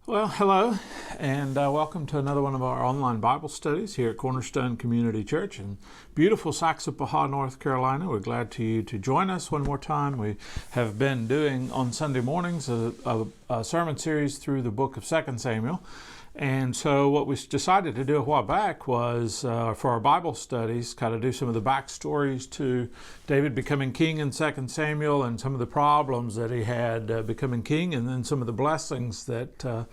Well, hello, and welcome to another one of our online Bible studies here at Cornerstone Community Church in beautiful Saxapahaw, North Carolina. We're glad to join us one more time. We have been doing on Sunday mornings a sermon series through the book of 2 Samuel. And so what we decided to do a while back was, for our Bible studies, kind of do some of the backstories to David becoming king in 2 Samuel and some of the problems that he had becoming king, and then some of the blessings that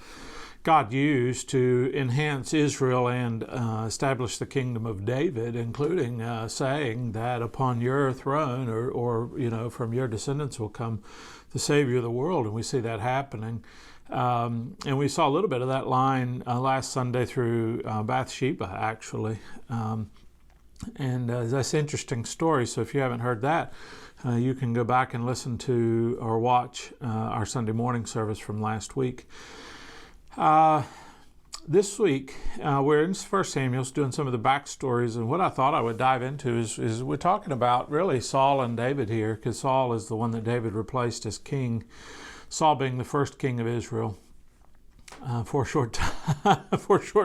God used to enhance Israel and establish the kingdom of David, including saying that upon your throne or from your descendants will come the Savior of the world. And we see that happening. And we saw a little bit of that line last Sunday through Bathsheba, actually. And that's an interesting story. So if you haven't heard that, you can go back and listen to or watch our Sunday morning service from last week. This week, we're in 1 Samuel doing some of the backstories. And what I thought I would dive into is we're talking about really Saul and David here, because Saul is the one that David replaced as king. Saul being the first king of Israel for a short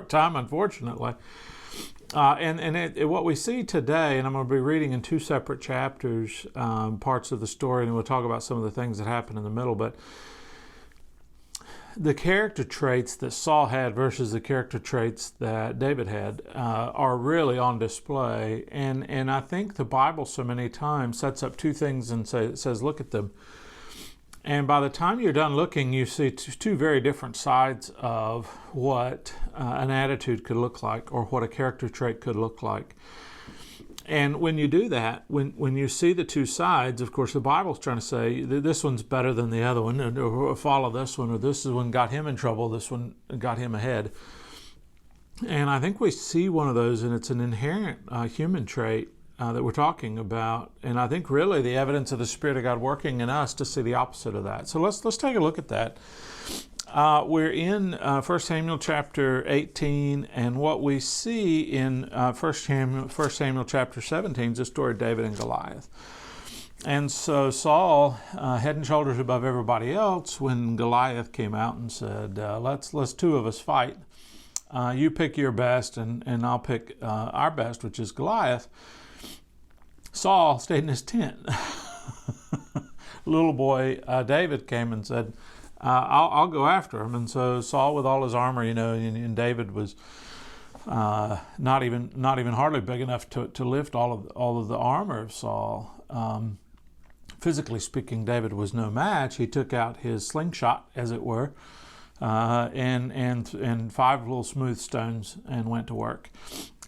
time, unfortunately. What we see today, and I'm going to be reading in two separate chapters, parts of the story, and we'll talk about some of the things that happen in the middle, but the character traits that Saul had versus the character traits that David had are really on display. And I think the Bible so many times sets up two things and says, look at them. And by the time you're done looking, you see two very different sides of what an attitude could look like, or what a character trait could look like. And when you do that, when you see the two sides, of course, the Bible's trying to say this one's better than the other one, or follow this one, or this is one got him in trouble, this one got him ahead. And I think we see one of those, and it's an inherent human trait that we're talking about, and I think really the evidence of the Spirit of God working in us to see the opposite of that. So let's take a look at that. We're in 1 Samuel chapter 18, and what we see in 1 Samuel chapter 17 is the story of David and Goliath. And so Saul, head and shoulders above everybody else, when Goliath came out and said, let's two of us fight. You pick your best, and I'll pick our best, which is Goliath. Saul stayed in his tent. Little boy David came and said, I'll go after him. And so Saul, with all his armor, and David was not even hardly big enough to lift all of the armor of Saul. Physically speaking, David was no match. He took out his slingshot, as it were, and 5 little smooth stones and went to work.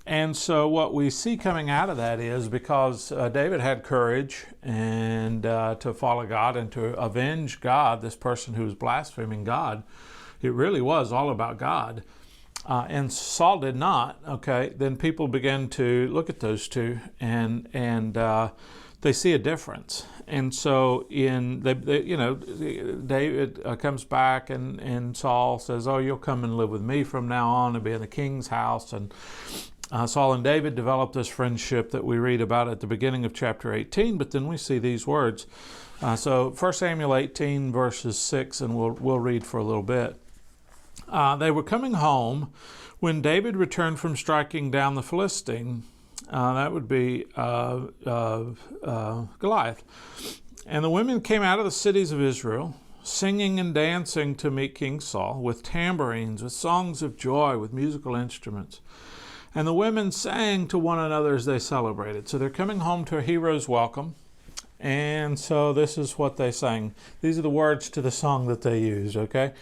And so what we see coming out of that is, because David had courage and to follow God and to avenge God, this person who was blaspheming God, it really was all about God. And Saul did not. Okay, then people began to look at those two, and they see a difference. And so David comes back, and Saul says, "Oh, you'll come and live with me from now on and be in the king's house." And Saul and David developed this friendship that we read about at the beginning of chapter 18, but then we see these words. So 1 Samuel 18 verses 6, and we'll read for a little bit. They were coming home when David returned from striking down the Philistine. That would be Goliath. And the women came out of the cities of Israel, singing and dancing to meet King Saul, with tambourines, with songs of joy, with musical instruments. And the women sang to one another as they celebrated. So they're coming home to a hero's welcome. And so this is what they sang. These are the words to the song that they used, okay?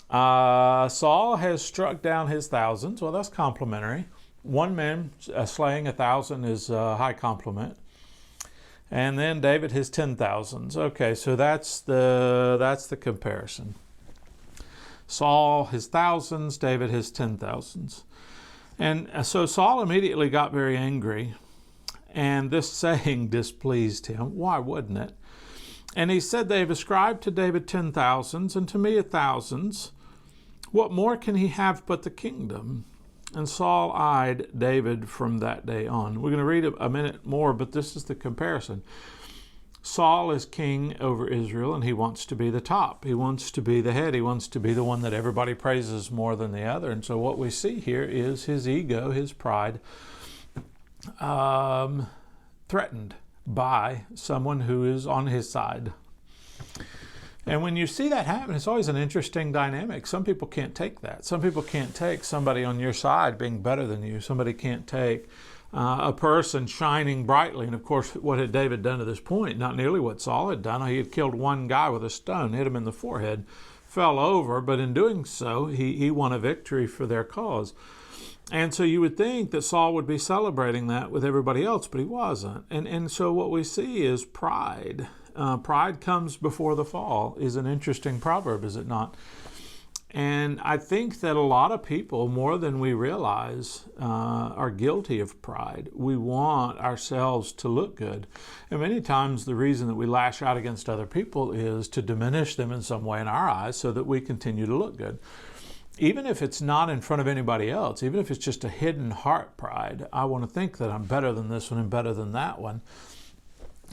Saul has struck down his thousands. Well, that's complimentary. One man slaying 1,000 is a high compliment. And then David his 10,000s. Okay, so that's the comparison. Saul his thousands, David his 10,000s. And so Saul immediately got very angry, and this saying displeased him. Why wouldn't it? And he said, "They have ascribed to David 10,000s, and to me 1,000s. What more can he have but the kingdom?" And Saul eyed David from that day on. We're going to read a minute more, but this is the comparison. Saul is king over Israel, and he wants to be the top. He wants to be the head. He wants to be the one that everybody praises more than the other. And so what we see here is his ego, his pride, threatened by someone who is on his side. And when you see that happen, it's always an interesting dynamic. Some people can't take that. Some people can't take somebody on your side being better than you. Somebody can't take a person shining brightly. And of course, what had David done to this point? Not nearly what Saul had done. He had killed one guy with a stone, hit him in the forehead, fell over, but in doing so, he won a victory for their cause. And so you would think that Saul would be celebrating that with everybody else, but he wasn't. And so what we see is pride. Pride comes before the fall is an interesting proverb, is it not? And I think that a lot of people, more than we realize, are guilty of pride. We want ourselves to look good. And many times the reason that we lash out against other people is to diminish them in some way in our eyes so that we continue to look good. Even if it's not in front of anybody else, even if it's just a hidden heart pride, I want to think that I'm better than this one and better than that one.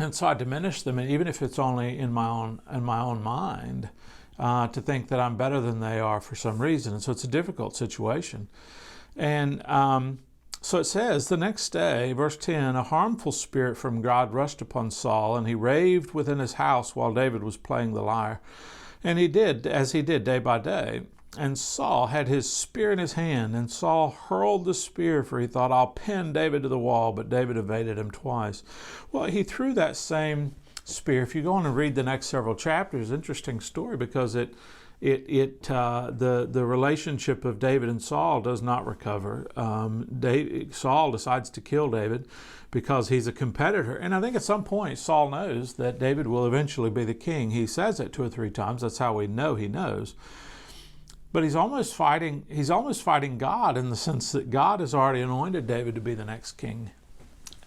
And so I diminish them, and even if it's only in my own mind, to think that I'm better than they are for some reason. And so it's a difficult situation. And so it says, the next day, verse 10, a harmful spirit from God rushed upon Saul, and he raved within his house while David was playing the lyre. And he did as he did day by day. And Saul had his spear in his hand, and Saul hurled the spear, for he thought, I'll pin David to the wall, but David evaded him twice. Well, he threw that same spear. If you go on and read the next several chapters, interesting story, because the relationship of David and Saul does not recover. Saul decides to kill David because he's a competitor. And I think at some point Saul knows that David will eventually be the king. He says it 2 or 3 times. That's how we know he knows. But he's almost fighting God, in the sense that God has already anointed David to be the next king.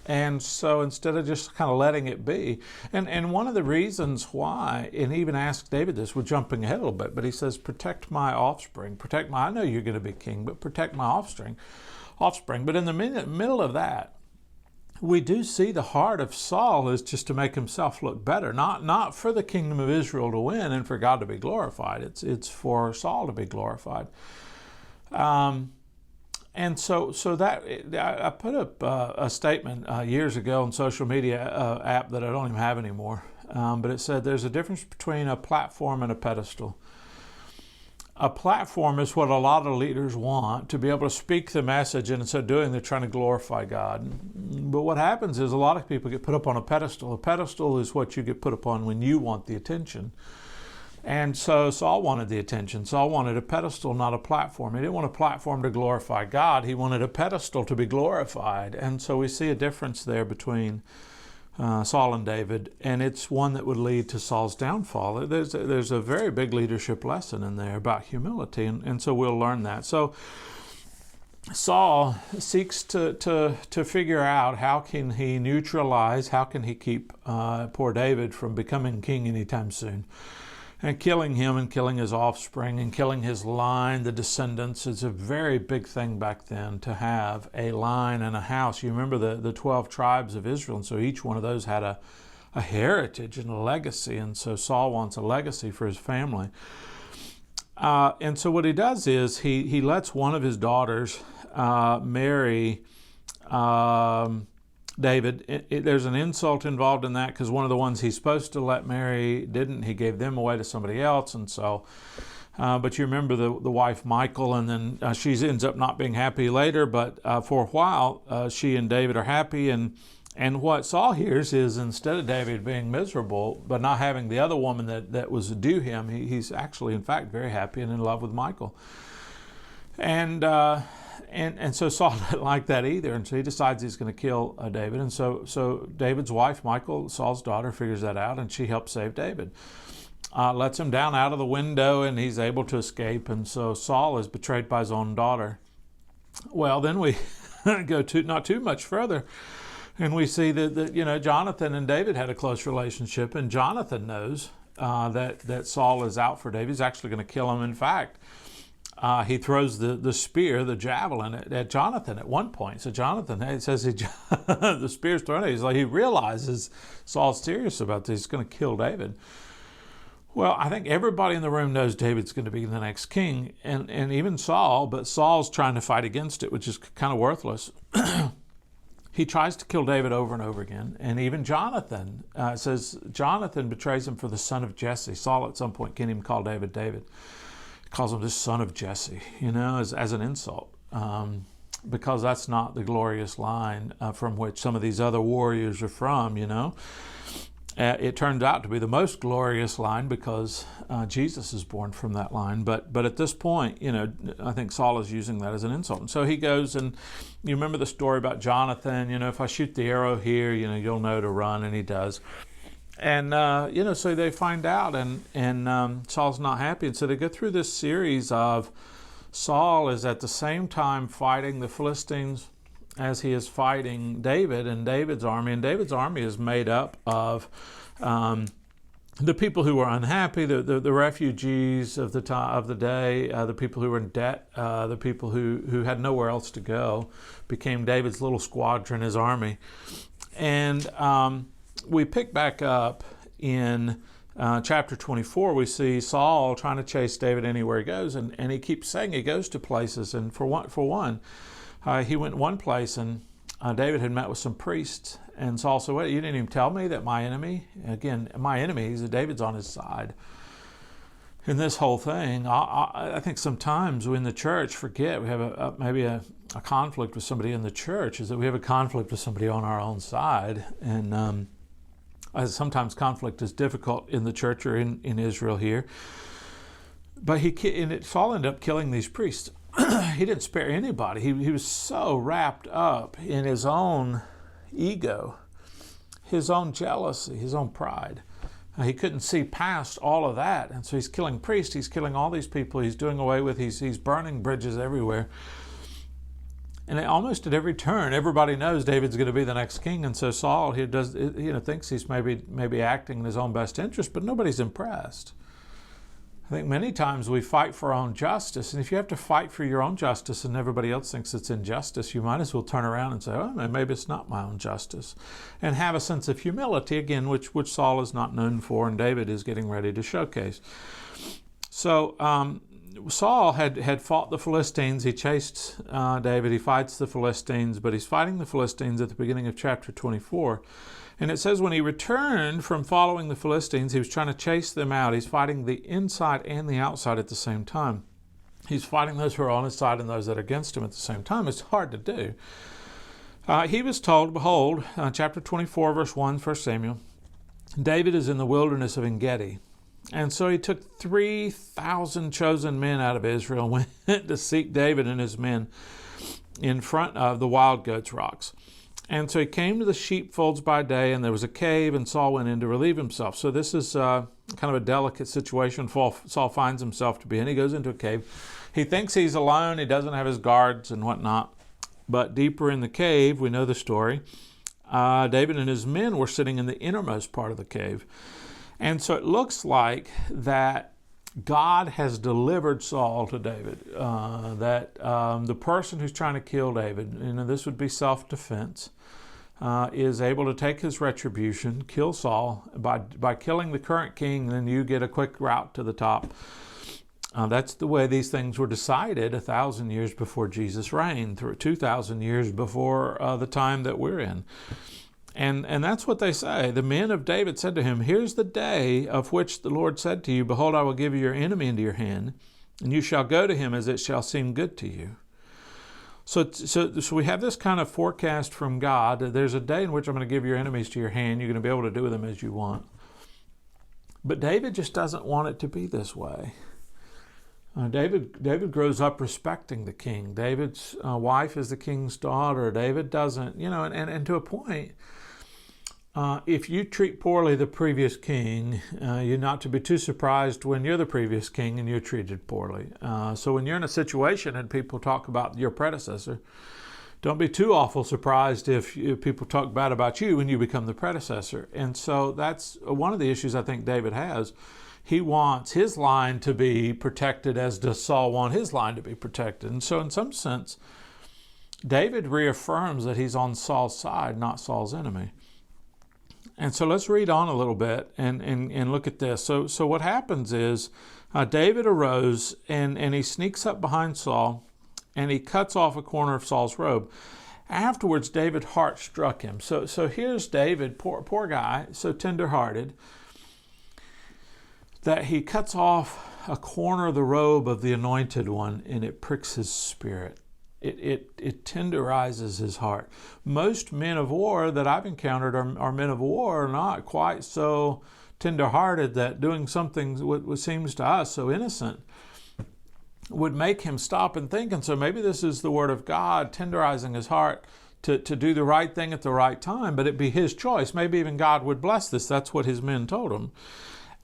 And so instead of just kind of letting it be, and one of the reasons why, and he even asked David this, we're jumping ahead a little bit, but he says, protect my offspring, I know you're going to be king, but protect my offspring. But in the middle of that, we do see the heart of Saul is just to make himself look better, not for the kingdom of Israel to win and for God to be glorified. It's for Saul to be glorified. And so that I put up a statement years ago on social media app that I don't even have anymore, but it said there's a difference between a platform and a pedestal. A platform is what a lot of leaders want, to be able to speak the message, and instead of doing, they're trying to glorify God. But what happens is a lot of people get put up on a pedestal. A pedestal is what you get put upon when you want the attention. And so Saul wanted the attention. Saul wanted a pedestal, not a platform. He didn't want a platform to glorify God. He wanted a pedestal to be glorified. And so we see a difference there between Saul and David, and it's one that would lead to Saul's downfall. There's a very big leadership lesson in there about humility, and so we'll learn that. So Saul seeks to figure out how can he neutralize, how can he keep poor David from becoming king anytime soon. And killing him and killing his offspring and killing his line, the descendants, is a very big thing back then, to have a line and a house. You remember the 12 tribes of Israel, and so each one of those had a heritage and a legacy, and so Saul wants a legacy for his family. And so what he does is he lets one of his daughters marry David. There's an insult involved in that, because one of the ones he's supposed to let marry didn't. He gave them away to somebody else, and so. But you remember the wife Michal, and then she ends up not being happy later. But for a while, she and David are happy, and what Saul hears is, instead of David being miserable but not having the other woman that was due him, he's actually, in fact, very happy and in love with Michal. And so Saul didn't like that either, and so he decides he's going to kill David. And so David's wife, Michal, Saul's daughter, figures that out, and she helps save David. Lets him down out of the window, and he's able to escape. And so Saul is betrayed by his own daughter. Well, then we go not too much further, and we see that Jonathan and David had a close relationship, and Jonathan knows that Saul is out for David. He's actually going to kill him. In fact, he throws the spear, the javelin, at Jonathan at one point. So Jonathan, it says the spear's thrown at him. He's like, he realizes Saul's serious about this. He's going to kill David. Well, I think everybody in the room knows David's going to be the next king, and even Saul, but Saul's trying to fight against it, which is kind of worthless. He tries to kill David over and over again. And even Jonathan, says Jonathan betrays him for the son of Jesse. Saul at some point can't even call David David. He calls him the son of Jesse, as an insult. Because that's not the glorious line from which some of these other warriors are from, It turned out to be the most glorious line because Jesus is born from that line. But at this point, I think Saul is using that as an insult. And so he goes, and you remember the story about Jonathan, if I shoot the arrow here, you'll know to run, and he does. And, so they find out, and Saul's not happy. And so they go through this series of Saul is at the same time fighting the Philistines as he is fighting David and David's army. And David's army is made up of the people who were unhappy, the refugees of the day, the people who were in debt, the people who had nowhere else to go, became David's little squadron, his army. And we pick back up in chapter 24. We see Saul trying to chase David anywhere he goes, and he keeps saying he goes to places. And for one, he went one place, and David had met with some priests, and Saul said, "Wait, you didn't even tell me that my enemy," again, my enemy, David's on his side. In this whole thing, I think sometimes we in the church forget we have maybe a conflict with somebody in the church, is that we have a conflict with somebody on our own side. And sometimes conflict is difficult in the church or in Israel here. But Saul ended up killing these priests. He didn't spare anybody. He was so wrapped up in his own ego, his own jealousy, his own pride. He couldn't see past all of that. And so he's killing priests. He's killing all these people. He's doing away with, he's burning bridges everywhere. And almost at every turn, everybody knows David's going to be the next king. And so Saul, thinks he's maybe acting in his own best interest, but nobody's impressed. I think many times we fight for our own justice, and if you have to fight for your own justice and everybody else thinks it's injustice, you might as well turn around and say, "Oh, maybe it's not my own justice," and have a sense of humility, again, which Saul is not known for, and David is getting ready to showcase. So Saul had fought the Philistines. He chased David. He fights the Philistines, but he's fighting the Philistines at the beginning of chapter 24. And it says when he returned from following the Philistines, he was trying to chase them out. He's fighting the inside and the outside at the same time. He's fighting those who are on his side and those that are against him at the same time. It's hard to do. He was told, behold, chapter 24, verse 1, 1 Samuel, David is in the wilderness of En-gedi. And so he took 3,000 chosen men out of Israel and went to seek David and his men in front of the wild goats' rocks. And so he came to the sheepfolds by day, and there was a cave, and Saul went in to relieve himself. So this is kind of a delicate situation Saul finds himself to be in. He goes into a cave. He thinks he's alone. He doesn't have his guards and whatnot. But deeper in the cave, we know the story, David and his men were sitting in the innermost part of the cave. And so it looks like that God has delivered Saul to David, that the person who's trying to kill David, this would be self-defense, is able to take his retribution, kill Saul by killing the current king, and then you get a quick route to the top. That's the way these things were decided 1,000 years before Jesus reigned, through 2,000 years before the time that we're in. And that's what they say. The men of David said to him, "Here's the day of which the Lord said to you, Behold, I will give you your enemy into your hand, and you shall go to him as it shall seem good to you." So we have this kind of forecast from God that there's a day in which I'm going to give your enemies to your hand. You're going to be able to do with them as you want. But David just doesn't want it to be this way. David grows up respecting the king. David's wife is the king's daughter. David doesn't, and to a point, if you treat poorly the previous king, you're not to be too surprised when you're the previous king and you're treated poorly. So when you're in a situation and people talk about your predecessor, don't be too awful surprised if people talk bad about you when you become the predecessor. And so that's one of the issues I think David has. He wants his line to be protected as does Saul want his line to be protected. And so in some sense, David reaffirms that he's on Saul's side, not Saul's enemy. And so let's read on a little bit and look at this. So what happens is David arose and he sneaks up behind Saul and he cuts off a corner of Saul's robe. Afterwards, David's heart struck him. So here's David, poor guy, so tenderhearted, that he cuts off a corner of the robe of the Anointed One, and it pricks his spirit. It tenderizes his heart. Most men of war that I've encountered are men of war, are not quite so tenderhearted that doing something what seems to us so innocent would make him stop and think. And so maybe this is the word of God tenderizing his heart to do the right thing at the right time, but it'd be his choice. Maybe even God would bless this. That's what his men told him.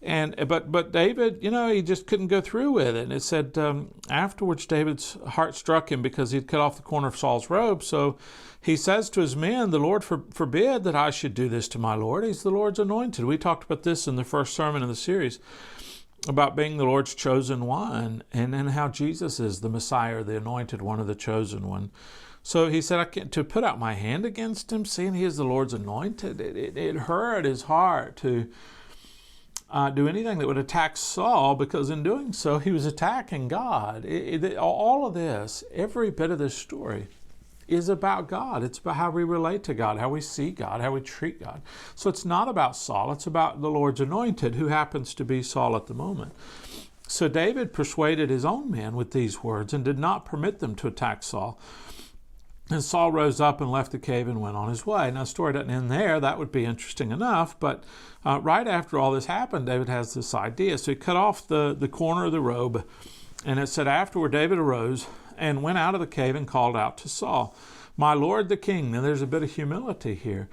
But David, he just couldn't go through with it. And it said, afterwards David's heart struck him because he'd cut off the corner of Saul's robe. So he says to his men, the Lord forbid that I should do this to my Lord. He's the Lord's anointed. We talked about this in the first sermon in the series about being the Lord's chosen one and how Jesus is the Messiah, the anointed one, of the chosen one. So he said, to put out my hand against him, seeing he is the Lord's anointed. It hurt his heart to do anything that would attack Saul, because in doing so, he was attacking God. All of this, every bit of this story is about God. It's about how we relate to God, how we see God, how we treat God. So it's not about Saul. It's about the Lord's anointed, who happens to be Saul at the moment. So David persuaded his own men with these words and did not permit them to attack Saul. And Saul rose up and left the cave and went on his way. Now, the story doesn't end there. That would be interesting enough. But right after all this happened, David has this idea. So he cut off the corner of the robe. And it said, afterward, David arose and went out of the cave and called out to Saul, my Lord the king. Now, there's a bit of humility here.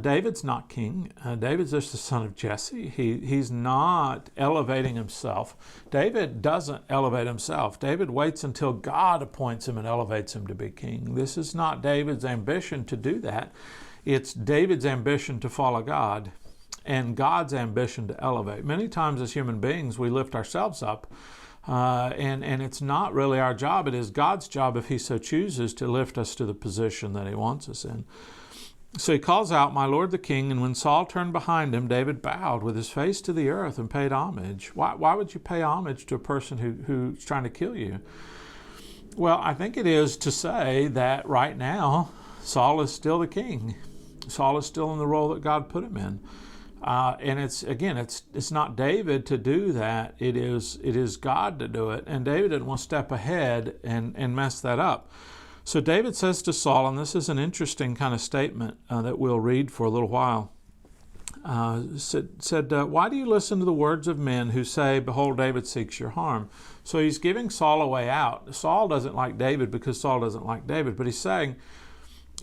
David's not king. David's just the son of Jesse. He's not elevating himself. David doesn't elevate himself. David waits until God appoints him and elevates him to be king. This is not David's ambition to do that. It's David's ambition to follow God and God's ambition to elevate. Many times as human beings, we lift ourselves up. And it's not really our job. It is God's job, if he so chooses, to lift us to the position that he wants us in. So he calls out, my Lord the king, and when Saul turned behind him, David bowed with his face to the earth and paid homage. Why would you pay homage to a person who's trying to kill you? Well, I think it is to say that right now, Saul is still the king. Saul is still in the role that God put him in. And it's not David to do that. It is God to do it. And David didn't want to step ahead and mess that up. So David says to Saul, and this is an interesting kind of statement that we'll read for a little while, said, why do you listen to the words of men who say, behold, David seeks your harm? So he's giving Saul a way out. Saul doesn't like David because Saul doesn't like David, but he's saying,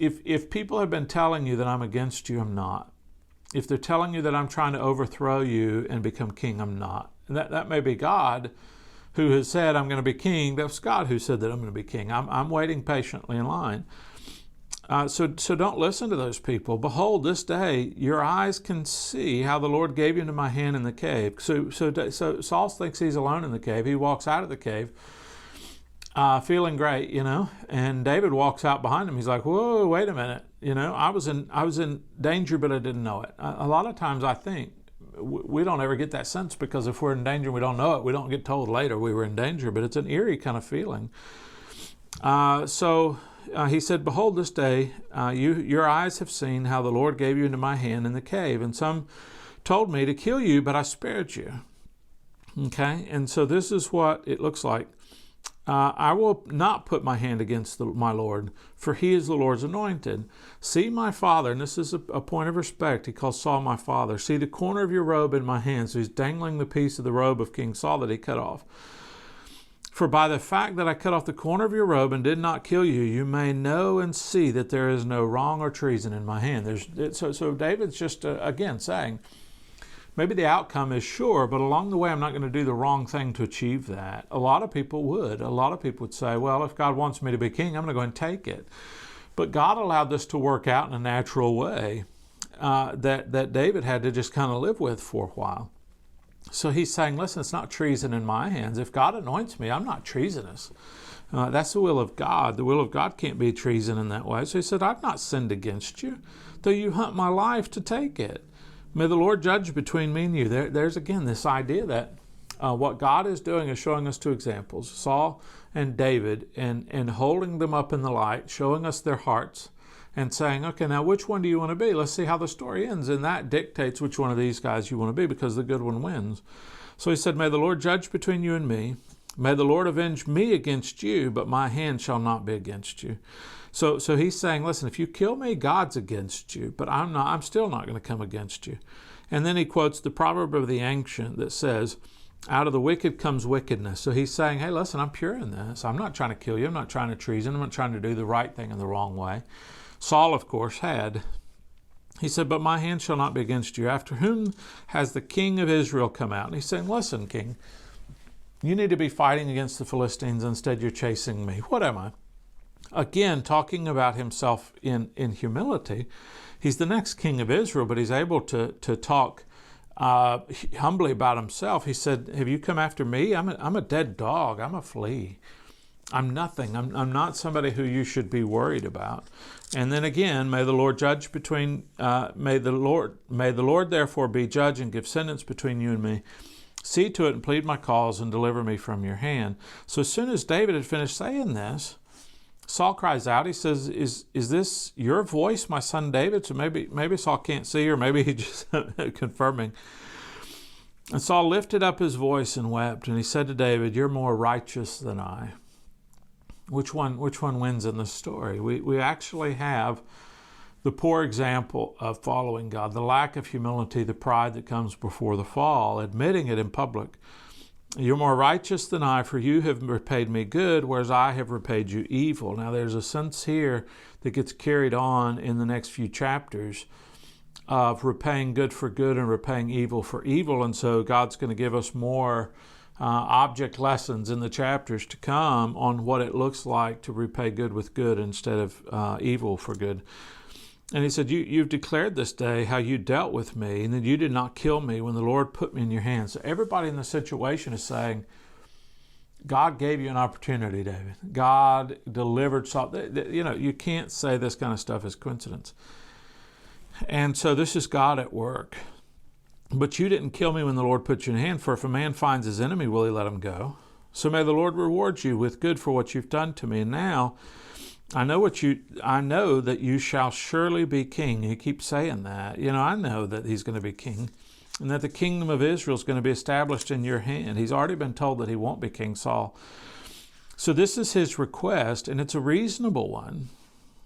if people have been telling you that I'm against you, I'm not. If they're telling you that I'm trying to overthrow you and become king, I'm not. And that may be God who has said, I'm going to be king. That's God who said that I'm going to be king. I'm waiting patiently in line. So don't listen to those people. Behold, this day your eyes can see how the Lord gave you into my hand in the cave. So Saul thinks he's alone in the cave. He walks out of the cave feeling great, and David walks out behind him. He's like, whoa, wait a minute. I was in danger, but I didn't know it. A lot of times I think we don't ever get that sense, because if we're in danger and we don't know it, we don't get told later we were in danger, but it's an eerie kind of feeling. So he said, behold, this day your eyes have seen how the Lord gave you into my hand in the cave, and some told me to kill you, but I spared you. Okay, and so this is what it looks like. I will not put my hand against my Lord, for he is the Lord's anointed. See my father, and this is a point of respect. He calls Saul my father. See the corner of your robe in my hand. So he's dangling the piece of the robe of King Saul that he cut off. For by the fact that I cut off the corner of your robe and did not kill you, you may know and see that there is no wrong or treason in my hand. So David's just, again, saying, maybe the outcome is sure, but along the way, I'm not going to do the wrong thing to achieve that. A lot of people would. A lot of people would say, well, if God wants me to be king, I'm going to go and take it. But God allowed this to work out in a natural way that David had to just kind of live with for a while. So he's saying, listen, it's not treason in my hands. If God anoints me, I'm not treasonous. That's the will of God. The will of God can't be treason in that way. So he said, I've not sinned against you, though you hunt my life to take it. May the Lord judge between me and you. There's again this idea that what God is doing is showing us two examples, Saul and David, and holding them up in the light, showing us their hearts, and saying, okay, now which one do you want to be? Let's see how the story ends. And that dictates which one of these guys you want to be, because the good one wins. So he said, may the Lord judge between you and me. May the Lord avenge me against you, but my hand shall not be against you. So he's saying, listen, if you kill me, God's against you, but I'm still not going to come against you. And then he quotes the proverb of the ancient that says, out of the wicked comes wickedness. So he's saying, hey, listen, I'm pure in this. I'm not trying to kill you. I'm not trying to treason. I'm not trying to do the right thing in the wrong way. Saul, of course, had. He said, but my hand shall not be against you. After whom has the king of Israel come out? And he's saying, listen, king, you need to be fighting against the Philistines. Instead, you're chasing me. What am I? Again, talking about himself in humility. He's the next king of Israel, but he's able to talk humbly about himself. He said, have you come after me? I'm a dead dog. I'm a flea. I'm nothing. I'm not somebody who you should be worried about. And then again, may the Lord judge between, may the Lord therefore be judge and give sentence between you and me. See to it and plead my cause and deliver me from your hand. So as soon as David had finished saying this, Saul cries out. He says, is this your voice, my son David? So maybe Saul can't see, or maybe he just confirming. And Saul lifted up his voice and wept, and he said to David, you're more righteous than I. Which one wins in the story? We actually have the poor example of following God, the lack of humility, the pride that comes before the fall, admitting it in public. You're more righteous than I, for you have repaid me good, whereas I have repaid you evil. Now there's a sense here that gets carried on in the next few chapters of repaying good for good and repaying evil for evil. And so God's going to give us more object lessons in the chapters to come on what it looks like to repay good with good instead of evil for good. And he said, you've declared this day how you dealt with me, and that you did not kill me when the Lord put me in your hands. So everybody in the situation is saying, God gave you an opportunity, David. God delivered something. You know, you can't say this kind of stuff is coincidence. And so this is God at work. But you didn't kill me when the Lord put you in your hand, for if a man finds his enemy, will he let him go? So may the Lord reward you with good for what you've done to me. And now I know that you shall surely be king. He keeps saying that. You know, I know that he's going to be king, and that the kingdom of Israel is going to be established in your hand. He's already been told that he won't be King Saul. So this is his request, and it's a reasonable one.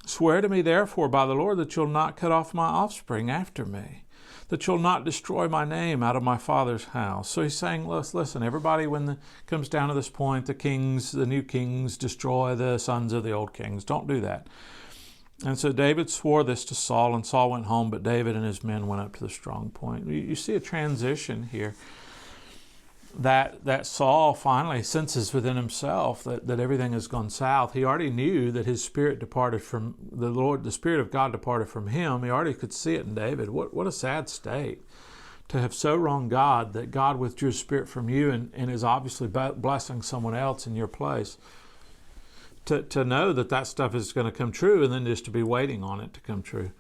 Swear to me, therefore, by the Lord, that you'll not cut off my offspring after me, that you'll not destroy my name out of my father's house. So he's saying, listen, everybody, when it comes down to this point, the new kings destroy the sons of the old kings. Don't do that. And so David swore this to Saul, and Saul went home, but David and his men went up to the strong point. You see a transition here. That Saul finally senses within himself that everything has gone south. He already knew that his spirit departed from the Lord, the Spirit of God departed from him. He already could see it in David. What a sad state to have so wronged God that God withdrew his spirit from you and is obviously blessing someone else in your place. To know that stuff is going to come true, and then just to be waiting on it to come true.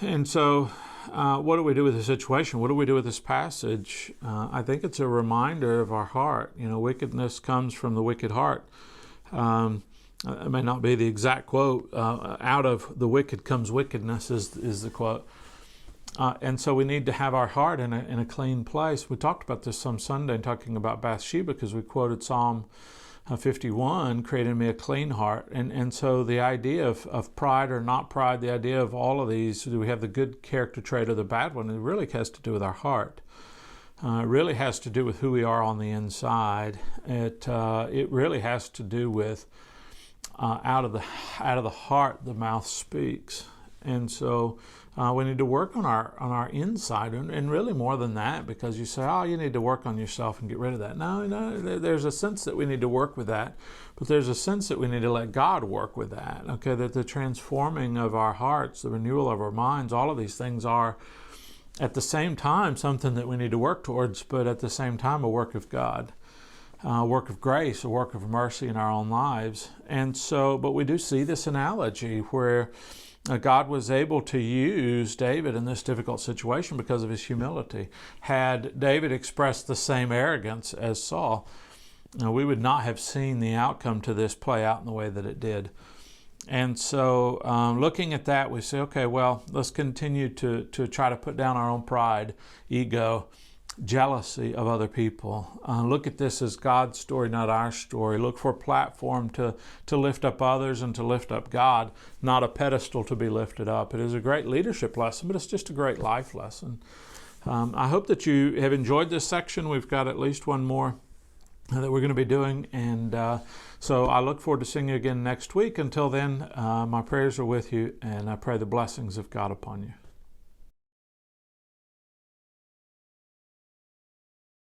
And so what do we do with the situation? What do we do with this passage? I think it's a reminder of our heart. You know, wickedness comes from the wicked heart. It may not be the exact quote. Out of the wicked comes wickedness is the quote. And so we need to have our heart in a clean place. We talked about this some Sunday, talking about Bathsheba, because we quoted Psalm 51, created me a clean heart. And so the idea of pride or not pride, the idea of all of these, do we have the good character trait or the bad one? It really has to do with our heart. It really has to do with who we are on the inside. It really has to do with out of the heart the mouth speaks. And so We need to work on our inside, and really more than that, because you say, oh, you need to work on yourself and get rid of that. No, there's a sense that we need to work with that, but there's a sense that we need to let God work with that. Okay, that the transforming of our hearts, the renewal of our minds, all of these things are at the same time something that we need to work towards, but at the same time a work of God. A work of grace, a work of mercy in our own lives. And so, but we do see this analogy where God was able to use David in this difficult situation because of his humility. Had David expressed the same arrogance as Saul, we would not have seen the outcome to this play out in the way that it did. And so looking at that, we say, okay, well, let's continue to try to put down our own pride, ego, jealousy of other people. Look at this as God's story, not our story. Look for a platform to lift up others and to lift up God, not a pedestal to be lifted up. It is a great leadership lesson, but it's just a great life lesson. I hope that you have enjoyed this section. We've got at least one more that we're going to be doing, and so I look forward to seeing you again next week. Until then, my prayers are with you, and I pray the blessings of God upon you.